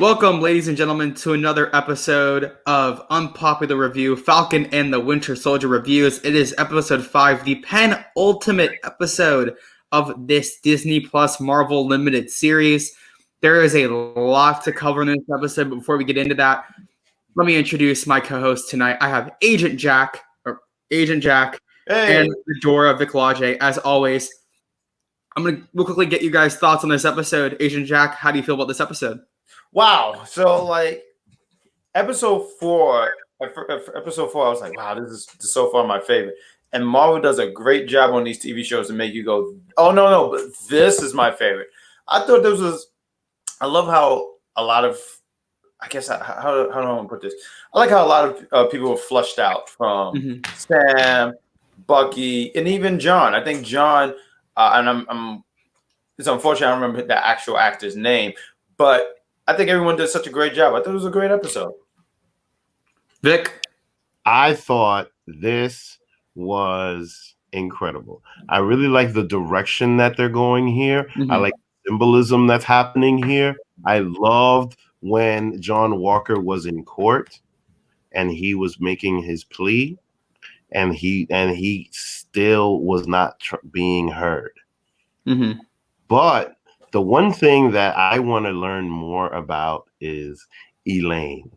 Welcome, ladies and gentlemen, to another episode of Unpopular Review, Falcon and the Winter Soldier Reviews. It is episode 5, the penultimate episode of this Disney Plus Marvel Limited series. There is a lot to cover in this episode, but before we get into that, let me introduce my co-host tonight. I have Agent Jack, Hey. and Dora Viclage, as always. We'll quickly get you guys' thoughts on this episode. Agent Jack, how do you feel about this episode? Wow. So episode 4, I was like, wow, this is so far my favorite. And Marvel does a great job on these TV shows to make you go, oh, no, but this is my favorite. I thought I love how a lot of, I guess, how do I want to put this? I like how a lot of people were flushed out from Sam, Bucky, and even John. I think John, and it's unfortunate I don't remember the actual actor's name, but I think everyone did such a great job. I thought it was a great episode. Vic? I thought this was incredible. I really like the direction that they're going here. I like the symbolism that's happening here. I loved when John Walker was in court and he was making his plea and he still was not being heard. But the one thing that I want to learn more about is Elaine.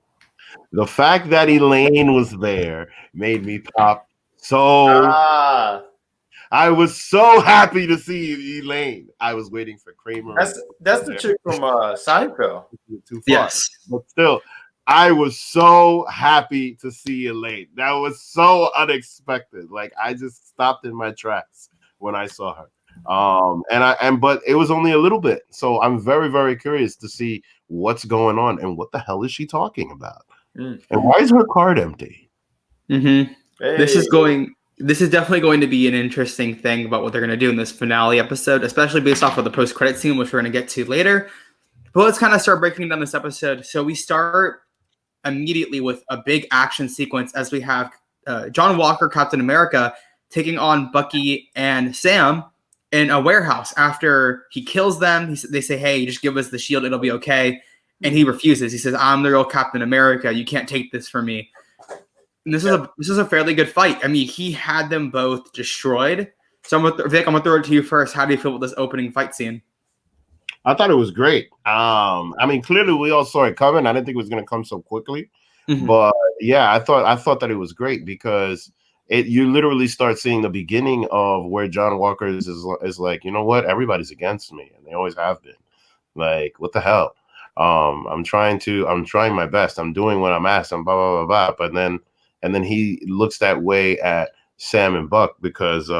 The fact that Elaine was there made me pop I was so happy to see Elaine. I was waiting for Kramer. That's the chick from Seinfeld. Too far. Yes. But still, I was so happy to see Elaine. That was so unexpected. Like, I just stopped in my tracks when I saw her. But it was only a little bit. So I'm very, very curious to see what's going on and what the hell is she talking about? And why is her card empty? Hey. This is definitely going to be an interesting thing about what they're going to do in this finale episode, especially based off of the post-credit scene, which we're going to get to later. But let's kind of start breaking down this episode. So we start immediately with a big action sequence as we have John Walker, Captain America, taking on Bucky and Sam in a warehouse. After he kills them, they say, hey, just give us the shield, it'll be okay. And he refuses. He says, I'm the real Captain America. You can't take this from me. And this is a fairly good fight. I mean, he had them both destroyed. So Vic, I'm going to throw it to you first. How do you feel about this opening fight scene? I thought it was great. I mean, clearly we all saw it coming. I didn't think it was going to come so quickly. But yeah, I thought that it was great because you literally start seeing the beginning of where John Walker is like, you know what? Everybody's against me, and they always have been. Like, what the hell? I'm trying my best. I'm doing what I'm asked. I'm blah blah blah blah. And then he looks that way at Sam and Buck because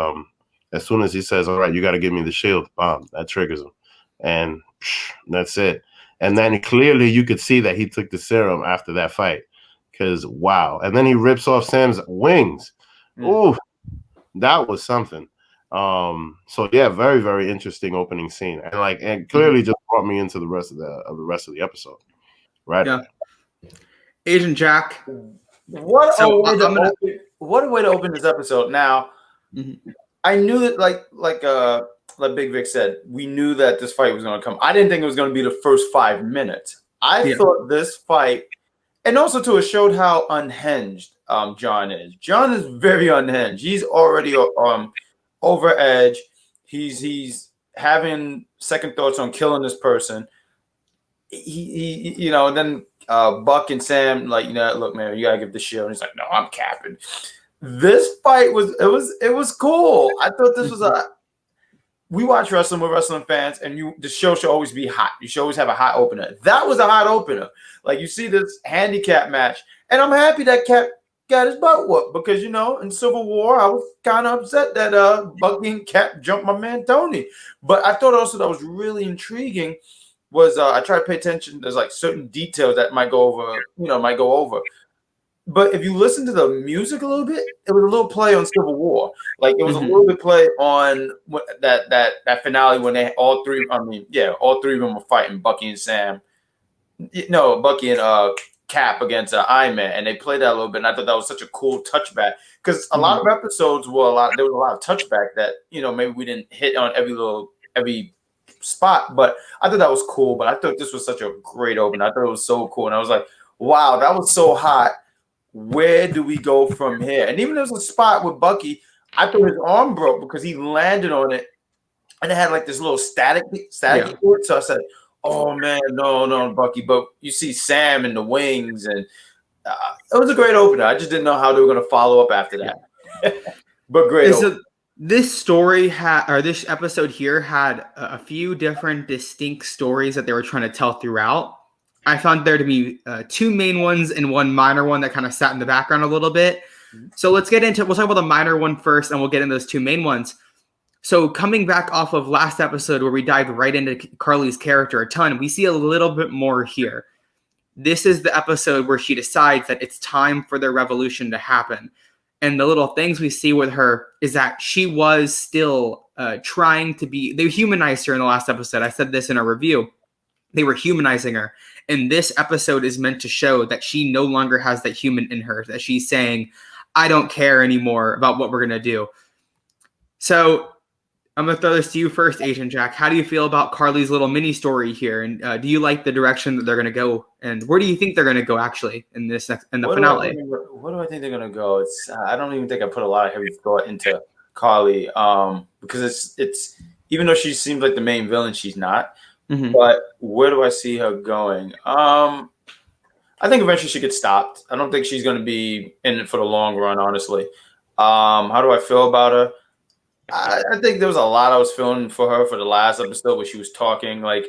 as soon as he says, "All right, you got to give me the shield," that triggers him, and that's it. And then clearly you could see that he took the serum after that fight because wow. And then he rips off Sam's wings. Ooh, that was something. So yeah, very, very interesting opening scene, and clearly just brought me into the rest of the episode. Right? Yeah. Agent Jack. What a way to open this episode. Now, I knew that like Big Vic said, we knew that this fight was going to come. I didn't think it was going to be the first 5 minutes. I thought this fight, and also too, it showed how unhinged John is. John is very unhinged. He's already over edge. He's having second thoughts on killing this person. He and then Buck and Sam look, man, you gotta give the shield. And he's like, no, I'm capping. This fight was cool. I thought this was we watch wrestling, we're wrestling fans, and the show should always be hot. You should always have a hot opener. That was a hot opener. Like, you see this handicap match, and I'm happy that Cap got his butt whooped because, in Civil War, I was kind of upset that Bucky and Cap jumped my man Tony. But I thought also that was really intriguing was I try to pay attention. There's like certain details that might go over. But if you listen to the music a little bit, it was a little play on Civil War. Like, it was a little bit play on that finale when all three of them were fighting Bucky and Sam. No, Bucky and Cap against Iron Man, and they played that a little bit. And I thought that was such a cool touchback because a lot of episodes there was a lot of touchback that maybe we didn't hit on every spot, but I thought that was cool. But I thought this was such a great open. I thought it was so cool, and I was like, wow, that was so hot. Where do we go from here? And even there was a spot with Bucky, I thought his arm broke because he landed on it, and it had like this little static to it. So I said, oh man, no, Bucky. But you see Sam in the wings, and it was a great opener. I just didn't know how they were going to follow up after that. Yeah. But great. So this story this episode here had a few different distinct stories that they were trying to tell throughout. I found there to be two main ones and one minor one that kind of sat in the background a little bit. So let's get into it. We'll talk about the minor one first, and we'll get into those two main ones. So coming back off of last episode where we dived right into Karli's character a ton, we see a little bit more here. This is the episode where she decides that it's time for their revolution to happen. And the little things we see with her is that she was still trying to be... They humanized her in the last episode. I said this in a review. They were humanizing her. And this episode is meant to show that she no longer has that human in her, that she's saying, I don't care anymore about what we're going to do. So I'm going to throw this to you first, Agent Jack. How do you feel about Karli's little mini story here? And do you like the direction that they're going to go? And where do you think they're going to go actually in the finale? What do I think they're going to go? I don't even think I put a lot of heavy thought into Karli because it's even though she seems like the main villain, she's not. Mm-hmm. But where do I see her going? I think eventually she gets stopped. I don't think she's going to be in it for the long run, honestly. How do I feel about her? I think there was a lot I was feeling for her for the last episode where she was talking. Like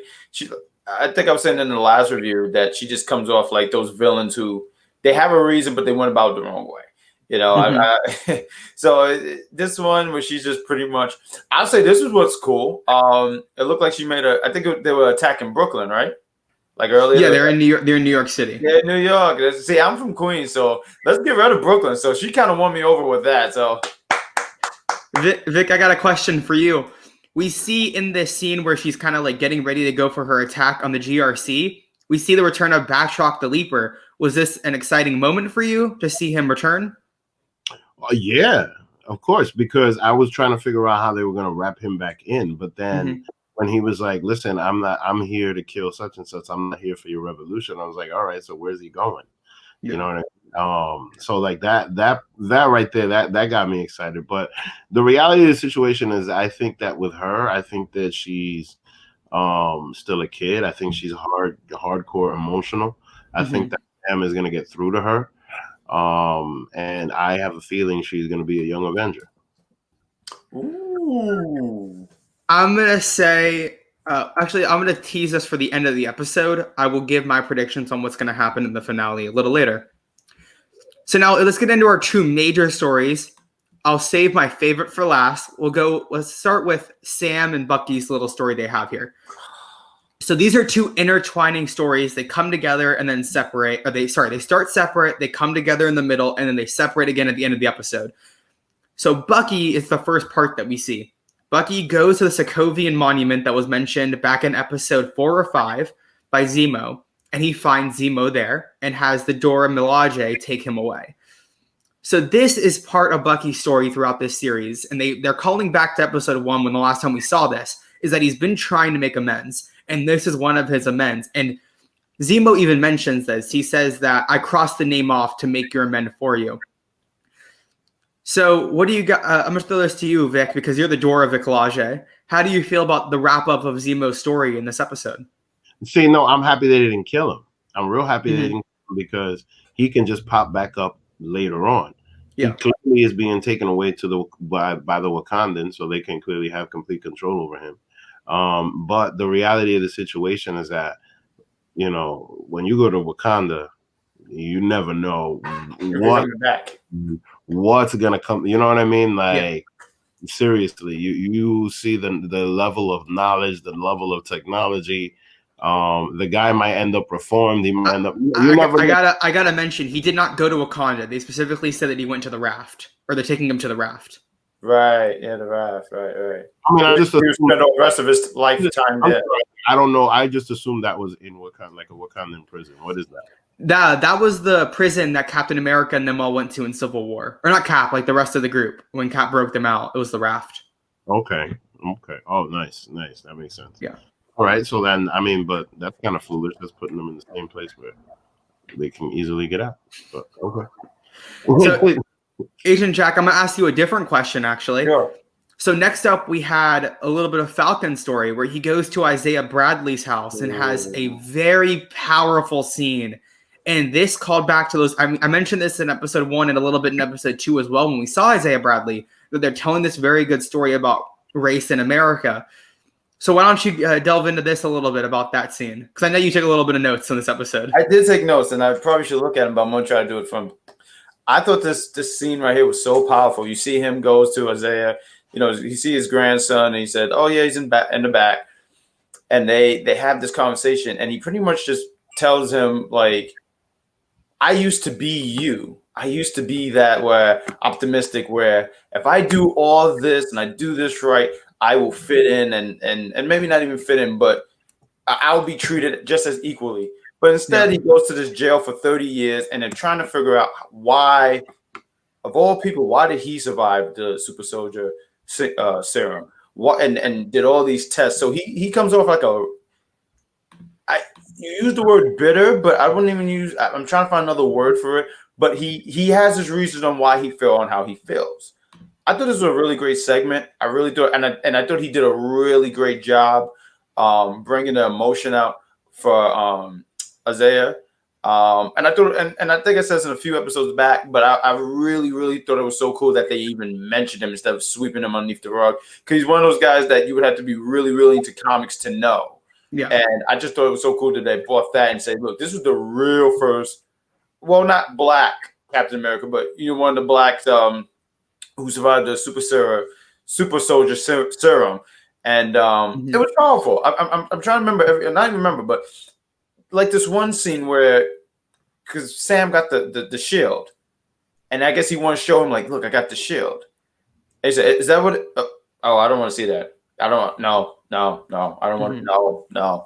I think I was saying in the last review that she just comes off like those villains who they have a reason, but they went about it the wrong way. You know, mm-hmm. So this one where she's just pretty much, I'll say this is what's cool. It looked like she made I think they were attacking Brooklyn, right? Like earlier. Yeah, they're in New York. They're in New York City. Yeah, New York. See, I'm from Queens, so let's get rid of Brooklyn. So she kind of won me over with that. So, Vic, I got a question for you. We see in this scene where she's kind of like getting ready to go for her attack on the GRC. We see the return of Batroc the Leaper. Was this an exciting moment for you to see him return? Yeah, of course, because I was trying to figure out how they were going to wrap him back in. But then when he was like, listen, I'm here to kill such and such. I'm not here for your revolution. I was like, all right, so where's he going? Yeah. You know what I mean? So like that right there, that got me excited. But the reality of the situation is I think that with her, I think that she's still a kid. I think she's hardcore emotional. I think that Sam is going to get through to her. And I have a feeling she's going to be a young Avenger. Ooh. I'm going to say, actually, I'm going to tease us for the end of the episode. I will give my predictions on what's going to happen in the finale a little later. So now let's get into our two major stories. I'll save my favorite for last. Let's start with Sam and Bucky's little story they have here. So these are two intertwining stories. They come together and then separate. They start separate. They come together in the middle, and then they separate again at the end of the episode. So Bucky is the first part that we see. Bucky goes to the Sokovian monument that was mentioned back in episode 4 or 5 by Zemo, and he finds Zemo there and has the Dora Milaje take him away. So this is part of Bucky's story throughout this series, and they're calling back to episode 1 when the last time we saw this, is that he's been trying to make amends. And this is one of his amends. And Zemo even mentions this. He says that I crossed the name off to make your amend for you. So what do you got? I'm going to throw this to you, Vic, because you're the Dora Milaje. How do you feel about the wrap-up of Zemo's story in this episode? See, no, I'm happy they didn't kill him. I'm real happy they didn't kill him because he can just pop back up later on. Yeah. He clearly is being taken away by the Wakandans, so they can clearly have complete control over him. But the reality of the situation is that, you know, when you go to Wakanda, you never know what's gonna come. You know what I mean? Like, seriously, you see the level of knowledge, the level of technology. The guy might end up reformed. He might end up. I gotta mention, he did not go to Wakanda. They specifically said that he went to the raft, or they're taking him to the raft. Right, yeah, the raft, right. I mean, I just spent the rest of his lifetime there. I don't know. I just assumed that was in Wakanda, like a Wakandan prison. What is that? That was the prison that Captain America and them all went to in Civil War. Or not Cap, like the rest of the group. When Cap broke them out, it was the raft. Okay. Okay. Oh, nice. That makes sense. Yeah. All right. So then, I mean, but that's kind of foolish. That's putting them in the same place where they can easily get out. But okay. So, Agent Jack, I'm gonna ask you a different question, actually. Sure. So next up, we had a little bit of Falcon story where he goes to Isaiah Bradley's house and has a very powerful scene. And this called back to those. I mentioned this in episode 1 and a little bit in episode 2 as well when we saw Isaiah Bradley, that they're telling this very good story about race in America. So why don't you delve into this a little bit about that scene? Because I know you took a little bit of notes on this episode. I did take notes, and I probably should look at them, but I'm going to try to do it from. I thought this scene right here was so powerful. You see him goes to Isaiah. You know, you see his grandson, and he said, "Oh yeah, he's in the back," and they have this conversation, and he pretty much just tells him like, "I used to be you. I used to be that where optimistic, where if I do all this and I do this right, I will fit in, and maybe not even fit in, but I'll be treated just as equally." But instead, he goes to this jail for 30 years, and they're trying to figure out why, of all people, why did he survive the super soldier serum? What and did all these tests? So he comes off like you use the word bitter, but I wouldn't even use. I'm trying to find another word for it. But he has his reasons on why he felt on how he feels. I thought this was a really great segment. I really thought, and I thought he did a really great job bringing the emotion out for Isaiah. And I thought, and I think I said this in a few episodes back, but I really, really thought it was so cool that they even mentioned him instead of sweeping him underneath the rug. Because he's one of those guys that you would have to be really, really into comics to know. Yeah. And I just thought it was so cool that they brought that and said, look, this was the real first, well, not black Captain America, but one of the blacks who survived the super soldier serum. And it was powerful. I'm trying to remember, not even remember, but like this one scene where, because Sam got the shield, and I guess he wanted to show him like, look, I got the shield. He said, is that what? Oh, I don't want to see that. I don't. No. I don't want. No.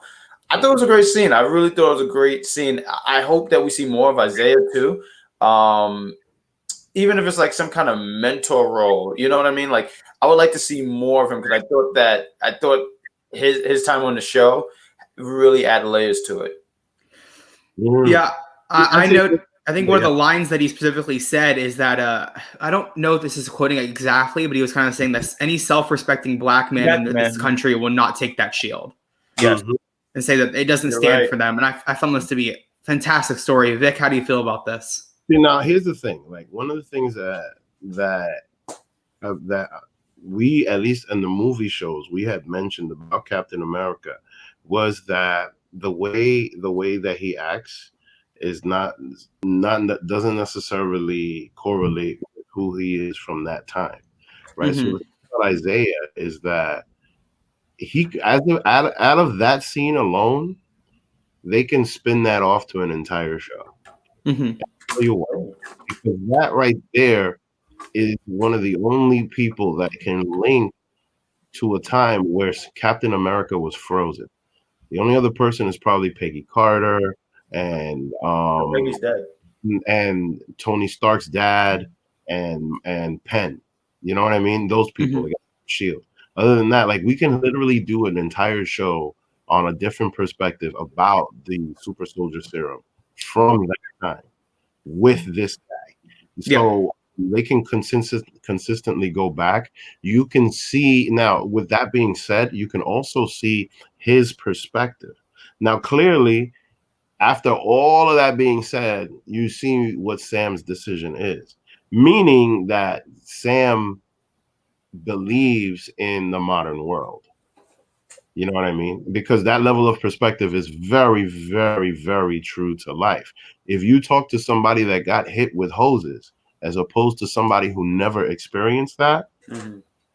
I thought it was a great scene. I really thought it was a great scene. I hope that we see more of Isaiah too. Even if it's like some kind of mentor role, you know what I mean? Like I would like to see more of him because I thought his time on the show really added layers to it. Yeah, I know. I think one of the lines that he specifically said is that I don't know if this is quoting it exactly, but he was kind of saying that any self-respecting black man in this country will not take that shield. Yes. And say that it doesn't stand for them. And I found this to be a fantastic story. Vic, how do you feel about this? Now, here's the thing. Like one of the things that we, at least in the movie shows, we had mentioned about Captain America was that the way that he acts is not doesn't necessarily correlate with who he is from that time, right? So Isaiah is that he out of that scene alone, they can spin that off to an entire show. I'll tell you what, because that right there is one of the only people that can link to a time where Captain America was frozen. The only other person is probably Peggy Carter and Peggy's dead. And Tony Stark's dad and Penn. You know what I mean? Those people got shield. Other than that, like we can literally do an entire show on a different perspective about the super soldier serum from that time with this guy. So they can consistently go back. You can see now, with that being said, you can also see his perspective. Now, clearly, after all of that being said, you see what Sam's decision is, meaning that Sam believes in the modern world. You know what I mean? Because that level of perspective is very, very, very true to life. If you talk to somebody that got hit with hoses, as opposed to somebody who never experienced that,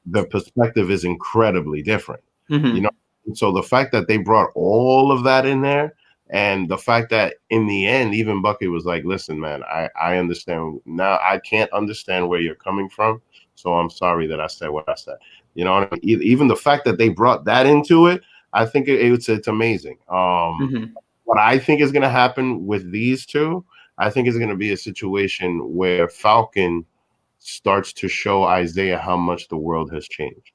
the perspective is incredibly different. You know, so the fact that they brought all of that in there, and the fact that in the end, even Bucky was like, listen, man, I understand now. I can't understand where you're coming from. So I'm sorry that I said what I said. You know what I mean? Even the fact that they brought that into it, I think it's amazing. What I think is going to happen with these two, I think is going to be a situation where Falcon starts to show Isaiah how much the world has changed.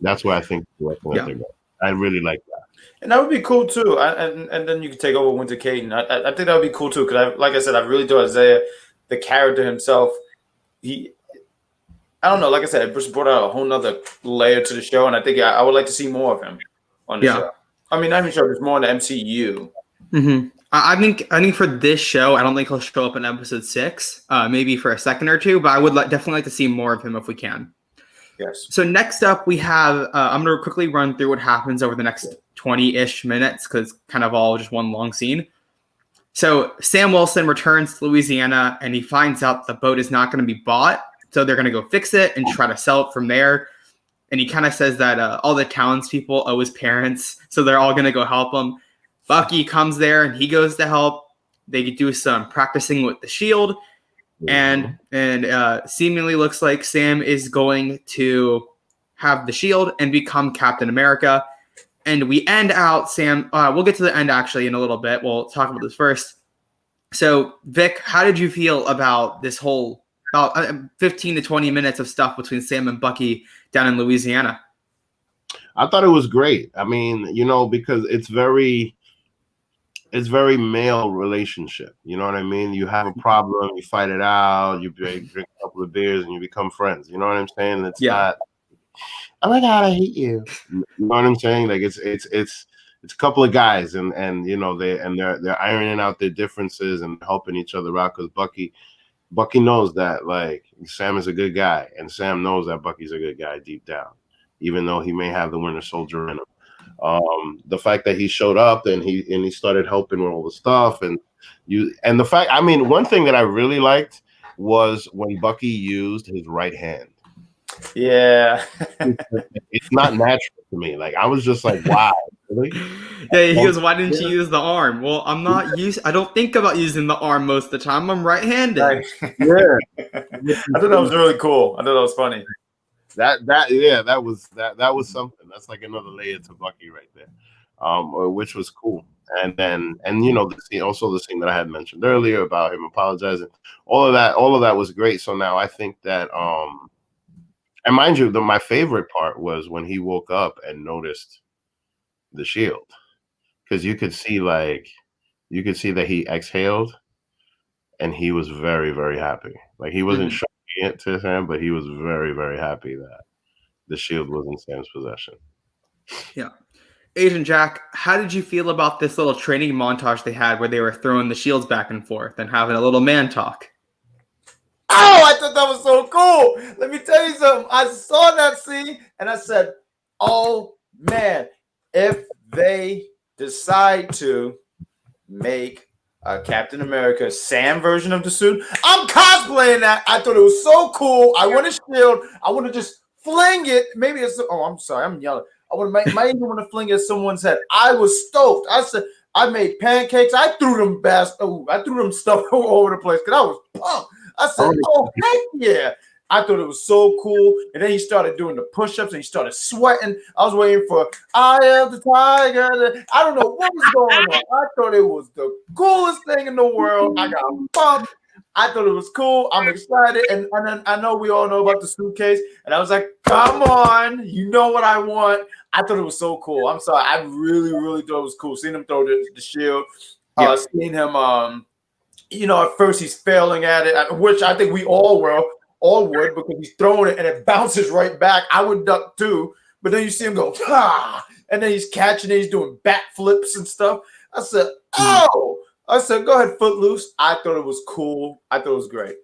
That's where I think they're going. I really like that. And that would be cool too. And then you can take over Winter Kaden. I think that would be cool too, because like I said, I really do Isaiah, the character himself. I don't know. Like I said, it just brought out a whole nother layer to the show, and I think I would like to see more of him on the show. I mean, not even sure if it's more in the MCU. Mm-hmm. I think for this show, I don't think he'll show up in episode 6. Maybe for a second or two, but I would definitely like to see more of him if we can. Yes. So next up, we have. I'm going to quickly run through what happens over the next 20-ish minutes, because kind of all just one long scene. So Sam Wilson returns to Louisiana, and he finds out the boat is not going to be bought. So they're going to go fix it and try to sell it from there. And he kind of says that all the townspeople owe his parents, so they're all going to go help him. Bucky comes there, and he goes to help. They do some practicing with the shield. And seemingly looks like Sam is going to have the shield and become Captain America. And we end out Sam. We'll get to the end actually in a little bit. We'll talk about this first. So, Vic, how did you feel about this whole about 15 to 20 minutes of stuff between Sam and Bucky down in Louisiana? I thought it was great. I mean, because it's very male relationship. You know what I mean? You have a problem, you fight it out, you drink a couple of beers, and you become friends. You know what I'm saying? It's not, oh my God, I hate you. You know what I'm saying? Like it's a couple of guys, and they're ironing out their differences and helping each other out, because Bucky knows that like Sam is a good guy, and Sam knows that Bucky's a good guy deep down, even though he may have the Winter Soldier in him. The fact that he showed up and he started helping with all the stuff, and the fact, I mean, one thing that I really liked was when Bucky used his right hand. Yeah. It's not natural to me. Like, I was just like, wow, really? Yeah, he goes, why didn't you use the arm? Well, I don't think about using the arm most of the time. I'm right-handed. Right. Yeah. I thought that was really cool. I thought that was funny. That was something. That's like another layer to Bucky right there, which was cool. And the scene that I had mentioned earlier about him apologizing, all of that was great. So now I think that, and mind you, my favorite part was when he woke up and noticed the shield, because you could see that he exhaled, and he was very, very happy. Like, he wasn't showing it to Sam, but he was very, very happy that the shield was in Sam's possession. Yeah. Agent Jack, how did you feel about this little training montage they had where they were throwing the shields back and forth and having a little man talk? Oh, I thought that was so cool. Let me tell you something. I saw that scene and I said, oh, man, if they decide to make a Captain America Sam version of the suit, I'm cosplaying that. I thought it was so cool. I want a shield. I want to just fling it. Maybe it's, I'm sorry, I'm yelling. I might even want to fling it at someone's head. I was stoked. I said, I made pancakes. I threw them I threw them stuff all over the place because I was pumped. I said, oh, heck yeah. I thought it was so cool. And then he started doing the push-ups and he started sweating. I was waiting for I am the tiger. I don't know what was going on. I thought it was the coolest thing in the world. I got pumped. I thought it was cool. I'm excited. And then I know we all know about the suitcase. And I was like, come on. You know what I want. I thought it was so cool. I'm sorry. I really, really thought it was cool. Seeing him throw the shield. Seeing him, at first he's failing at it, which I think we all would, because he's throwing it and it bounces right back. I would duck too. But then you see him go, and then he's catching it. He's doing backflips and stuff. I said, I said, go ahead, Footloose. I thought it was cool. I thought it was great.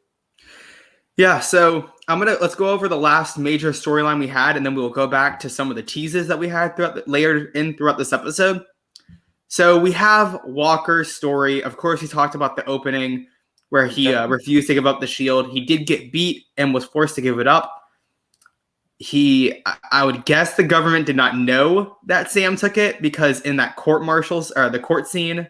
Yeah, so let's go over the last major storyline we had, and then we'll go back to some of the teases that we had layered in throughout this episode. So we have Walker's story. Of course, he talked about the opening where he refused to give up the shield. He did get beat and was forced to give it up. I would guess the government did not know that Sam took it, because in that the court scene,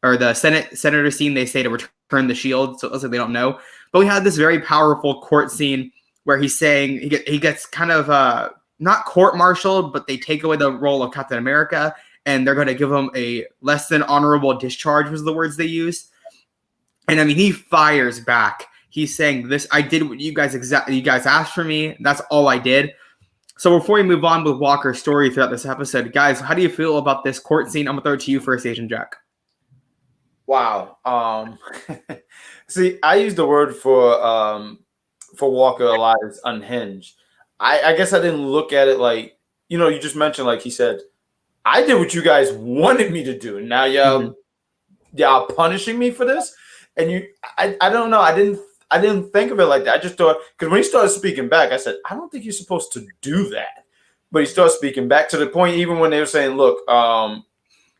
or the senator scene, they say to return the shield. So it looks like they don't know. But we had this very powerful court scene where he's saying he gets kind of not court-martialed, but they take away the role of Captain America, and they're going to give him a less than honorable discharge, was the words they used. And I mean, he fires back. He's saying, I did what you guys asked for me. That's all I did. So before we move on with Walker's story throughout this episode, guys, how do you feel about this court scene? I'm gonna throw it to you first, Agent Jack. Wow. See, I use the word for Walker a lot is unhinged. I guess I didn't look at it like, you just mentioned, like he said, I did what you guys wanted me to do. Now y'all punishing me for this. And I don't know. I didn't think of it like that. I just thought, because when he started speaking back, I said, I don't think you're supposed to do that. But he started speaking back to the point, even when they were saying, look,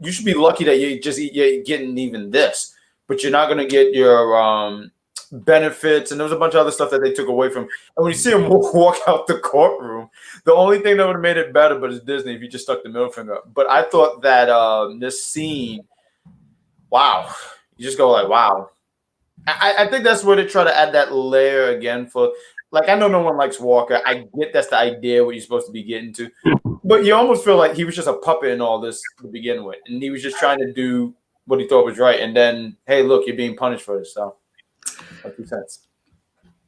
you should be lucky that you're getting even this, but you're not going to get your benefits. And there was a bunch of other stuff that they took away from. And when you see him walk out the courtroom, the only thing that would have made it better, but it's Disney, if you just stuck the middle finger up. But I thought that this scene, wow, you just go like, wow. I think that's where they try to add that layer again for, like, I know no one likes Walker. I get that's the idea what you're supposed to be getting to. But you almost feel like he was just a puppet in all this to begin with. And he was just trying to do what he thought was right. And then, hey, look, you're being punished for this. So, that makes sense.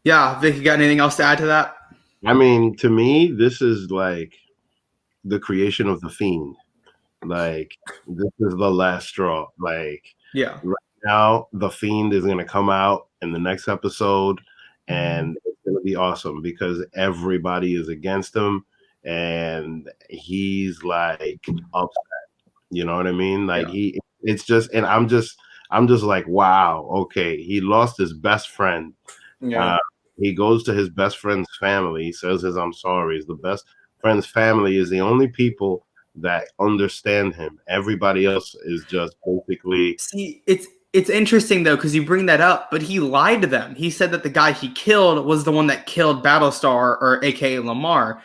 Yeah, Vic, you got anything else to add to that? I mean, to me, this is like the creation of the Fiend. Like, this is the last straw. Like, yeah. Right now, the Fiend is going to come out in the next episode, and it's going to be awesome because everybody is against him, and he's like upset. You know what I mean? Like it's just, and I'm just like, wow, okay. He lost his best friend. Yeah. He goes to his best friend's family. He says his I'm sorry. The best friend's family is the only people that understand him. Everybody else is just basically. See, it's interesting though because you bring that up, but he lied to them. He said that the guy he killed was the one that killed Battlestar, or AKA Lamar.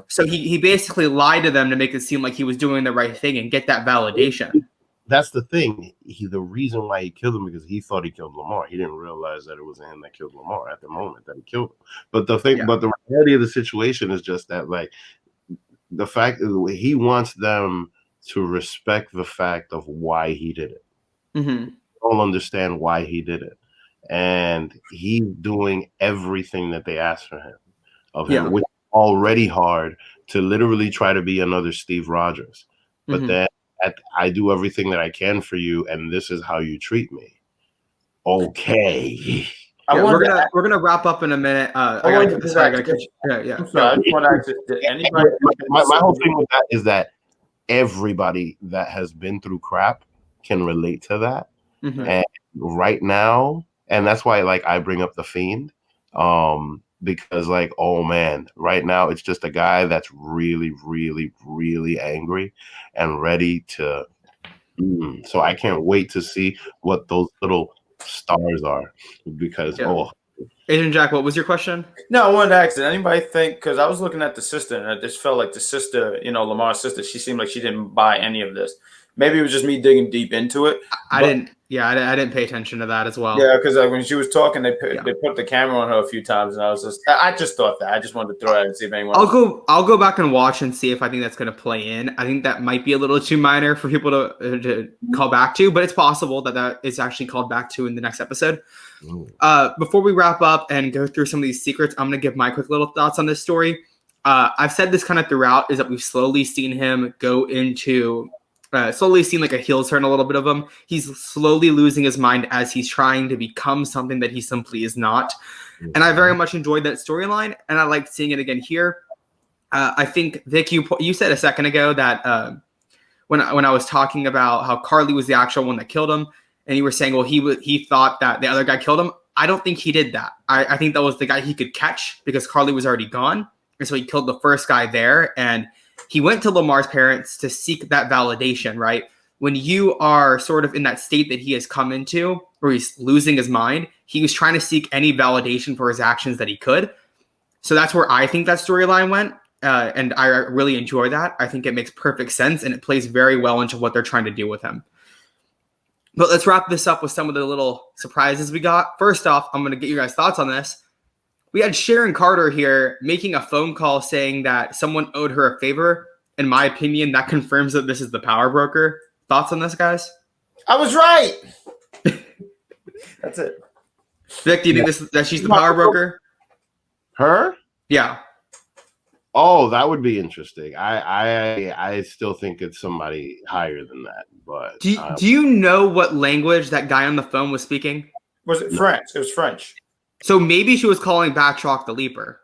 So he basically lied to them to make it seem like he was doing the right thing and get that validation. That's the thing. The reason why he killed him because he thought he killed Lamar. He didn't realize that it was him that killed Lamar at the moment that he killed him. But the thing, but the reality of the situation is just that, like, the fact that he wants them to respect the fact of why he did it. Mm-hmm. Don't understand why he did it, and he's doing everything that they asked for him of him, which is already hard to literally try to be another Steve Rogers. But then I do everything that I can for you, and this is how you treat me. Okay. We're gonna wrap up in a minute. I just want to ask this. Did anybody? My whole thing with that is that everybody that has been through crap can relate to that. Mm-hmm. And right now, and that's why, like, I bring up the Fiend, because, like, oh man, right now it's just a guy that's really, really, really angry and ready to. So I can't wait to see what those little stars are, because Agent Jack, what was your question? No, I wanted to ask, did anybody think, because I was looking at the sister and I just felt like the sister, Lamar's sister, she seemed like she didn't buy any of this. Maybe it was just me digging deep into it. I didn't pay attention to that as well. Yeah, because when she was talking, they put the camera on her a few times, and I just thought that. I just wanted to throw it and see if anyone. I'll go back and watch and see if I think that's going to play in. I think that might be a little too minor for people to call back to, but it's possible that is actually called back to in the next episode. Before we wrap up and go through some of these secrets, I'm going to give my quick little thoughts on this story. I've said this kind of throughout, is that we've slowly seen him go into. Slowly seen like a heel turn a little bit of him. He's slowly losing his mind as he's trying to become something that he simply is not. And I very much enjoyed that storyline, and I liked seeing it again here. I think, Vic, you said a second ago that when I was talking about how Karli was the actual one that killed him, and you were saying, well, he thought that the other guy killed him. I don't think he did that. I think that was the guy he could catch because Karli was already gone, and so he killed the first guy there, and he went to Lamar's parents to seek that validation, right? When you are sort of in that state that he has come into, where he's losing his mind, he was trying to seek any validation for his actions that he could. So that's where I think that storyline went. And I really enjoy that. I think it makes perfect sense, and it plays very well into what they're trying to do with him. But let's wrap this up with some of the little surprises we got. First off, I'm going to get you guys' thoughts on this. We had Sharon Carter here making a phone call saying that someone owed her a favor. In my opinion, that confirms that this is the power broker. Thoughts on this, guys? I was right. That's it. Vic, do you think that she's the power broker? Her? Yeah. Oh, that would be interesting. I still think it's somebody higher than that. But do you know what language that guy on the phone was speaking? Was it French? It was French. So maybe she was calling Batroc the Leaper.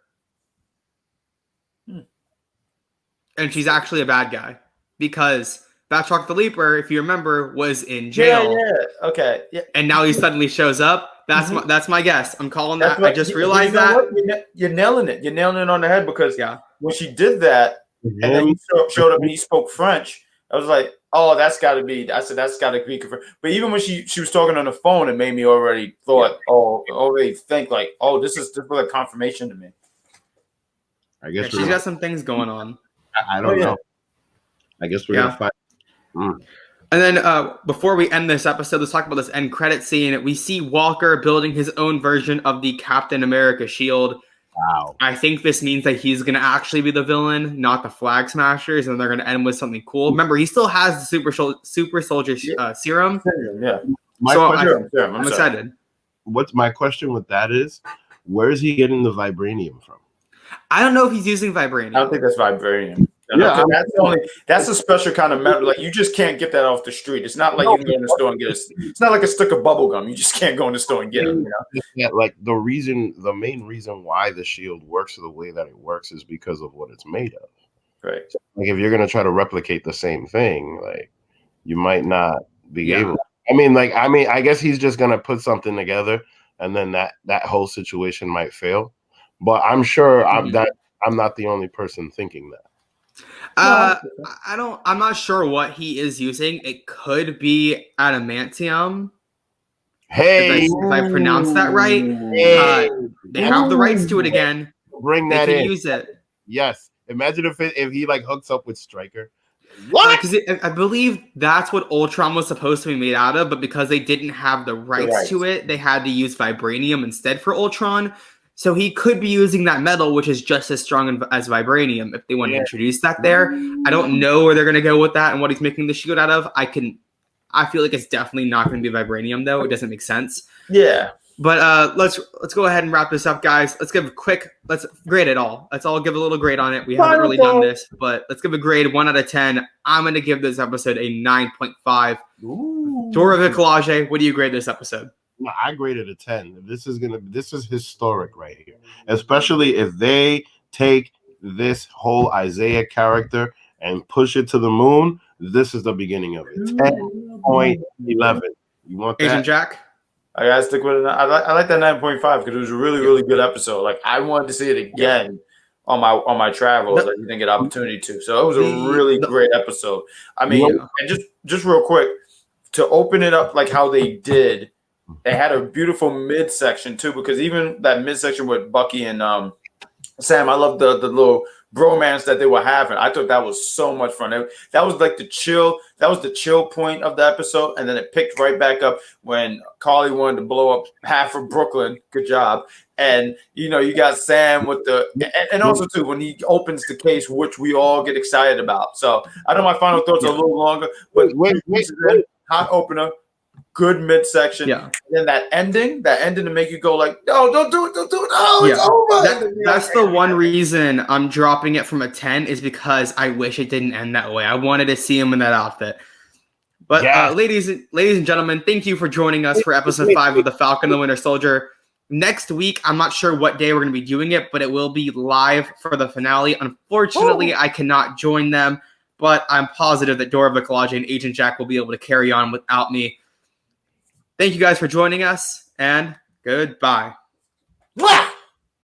And she's actually a bad guy because Batroc the Leaper, if you remember, was in jail. Yeah. Okay. Yeah. And now he suddenly shows up. That's my guess. I'm calling that. I just realized that. You're nailing it. You're nailing it on the head because when she did that and then he showed up and he spoke French, I was like, oh, that's got to be. I said that's got to be confirmed. But even when she was talking on the phone, it made me already think like, oh, this was like confirmation to me. I guess she's got some things going on. I don't know. I guess we're gonna find. And then before we end this episode, let's talk about this end credit scene. We see Walker building his own version of the Captain America shield. Wow. I think this means that he's going to actually be the villain, not the Flag Smashers, and they're going to end with something cool. Remember, he still has the super soldier serum. Yeah. I'm excited. What's my question with that is, where is he getting the vibranium from? I don't know if he's using vibranium. I don't think that's vibranium. Yeah, that's a special kind of metal. Like you just can't get that off the street. It's not like you can go in the store and get it. It's not like a stick of bubble gum. You just can't go in the store and get it. You know? Yeah, like the main reason why the shield works the way that it works is because of what it's made of. Right. Like if you're gonna try to replicate the same thing, like you might not be able. I guess he's just gonna put something together, and then that whole situation might fail. But I'm sure I'm not the only person thinking that. I'm not sure what he is using. It could be adamantium. Hey, if I pronounce that right. They have the rights to it again. Bring that in. Use it. Yes. Imagine if he like hooks up with Stryker. What? Because I believe that's what Ultron was supposed to be made out of, but because they didn't have the rights to it, they had to use vibranium instead for Ultron. So he could be using that metal, which is just as strong as vibranium, if they want to introduce that there. I don't know where they're going to go with that and what he's making the shield out of. I feel like it's definitely not going to be vibranium, though. It doesn't make sense. Yeah. But let's go ahead and wrap this up, guys. Let's grade it all. Let's all give a little grade on it. We haven't really done this, but let's give a grade 1 out of 10. I'm going to give this episode a 9.5. Dora Milaje, what do you grade this episode? I graded a 10. This is historic right here, especially if they take this whole Isaiah character and push it to the moon. This is the beginning of it. 10.11. You want that? Agent Jack? I gotta stick with it. I like that 9.5 because it was a really, really good episode. Like I wanted to see it again on my travels. I didn't get an opportunity to. So it was a really great episode. I mean, and just real quick to open it up like how they did. They had a beautiful midsection too, because even that midsection with Bucky and Sam, I love the little bromance that they were having. I thought that was so much fun. That was like the chill. That was the chill point of the episode, and then it picked right back up when Karli wanted to blow up half of Brooklyn. Good job. And you got Sam with and also too when he opens the case, which we all get excited about. So I know my final thoughts are a little longer, but hot opener. Good midsection. Yeah. And then that ending to make you go like, no, don't do it. Oh, it's over. That's the one reason I'm dropping it from a 10 is because I wish it didn't end that way. I wanted to see him in that outfit. But ladies and gentlemen, thank you for joining us for episode 5 of The Falcon and the Winter Soldier. Next week, I'm not sure what day we're going to be doing it, but it will be live for the finale. Unfortunately, I cannot join them, but I'm positive that Dora Milaje and Agent Jack will be able to carry on without me. Thank you guys for joining us, and goodbye.